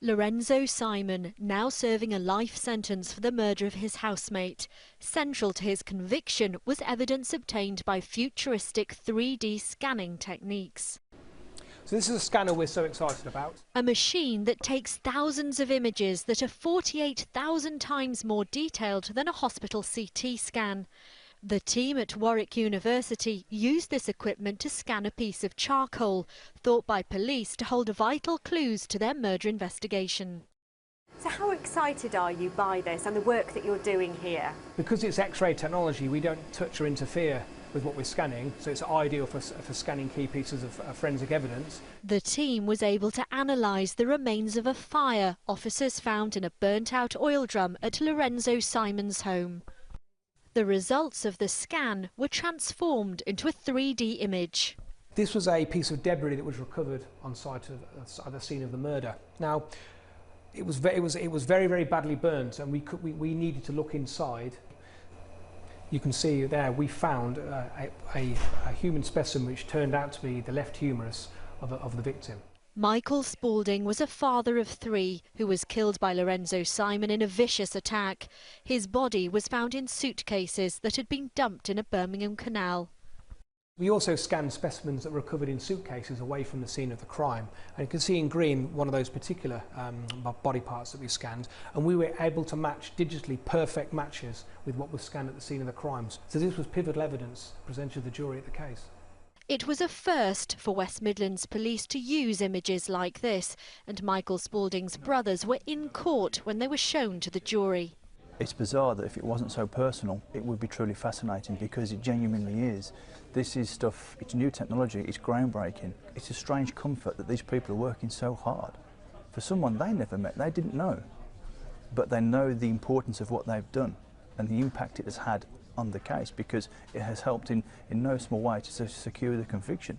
Lorenzo Simon, now serving a life sentence for the murder of his housemate. Central to his conviction was evidence obtained by futuristic 3D scanning techniques. So this is a scanner we're so excited about. A machine that takes thousands of images that are 48,000 times more detailed than a hospital CT scan. The team at Warwick University used this equipment to scan a piece of charcoal, thought by police to hold vital clues to their murder investigation. So how excited are you by this and the work that you're doing here? Because it's X-ray technology, we don't touch or interfere with what we're scanning, so it's ideal for scanning key pieces of forensic evidence. The team was able to analyse the remains of a fire officers found in a burnt-out oil drum at Lorenzo Simon's home. The results of the scan were transformed into a 3D image. This was a piece of debris that was recovered on site at the scene of the murder. Now, it was very, very badly burnt, and we needed to look inside. You can see there we found a human specimen which turned out to be the left humerus of the victim. Michael Spalding was a father of 3 who was killed by Lorenzo Simon in a vicious attack. His body was found in suitcases that had been dumped in a Birmingham canal. We also scanned specimens that were recovered in suitcases away from the scene of the crime. And you can see in green one of those particular body parts that we scanned, and we were able to match digitally perfect matches with what was scanned at the scene of the crimes. So this was pivotal evidence presented to the jury at the case. It was a first for West Midlands police to use images like this, and Michael Spalding's brothers were in court when they were shown to the jury. It's bizarre that if it wasn't so personal, it would be truly fascinating, because it genuinely is. This is stuff, it's new technology, it's groundbreaking. It's a strange comfort that these people are working so hard for someone they never met, they didn't know. But they know the importance of what they've done and the impact it has had on the case, because it has helped in no small way to secure the conviction.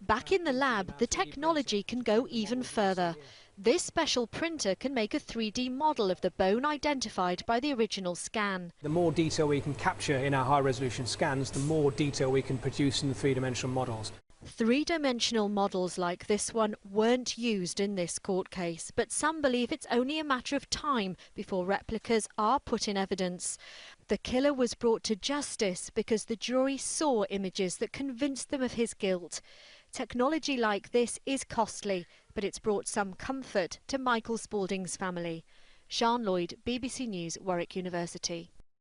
Back in the lab, the technology can go even further. This special printer can make a 3D model of the bone identified by the original scan. The more detail we can capture in our high-resolution scans, the more detail we can produce in the three-dimensional models. 3-dimensional models like this one weren't used in this court case, but some believe it's only a matter of time before replicas are put in evidence. The killer was brought to justice because the jury saw images that convinced them of his guilt. Technology like this is costly, but it's brought some comfort to Michael Spalding's family. Sian Lloyd, BBC News, Warwick University.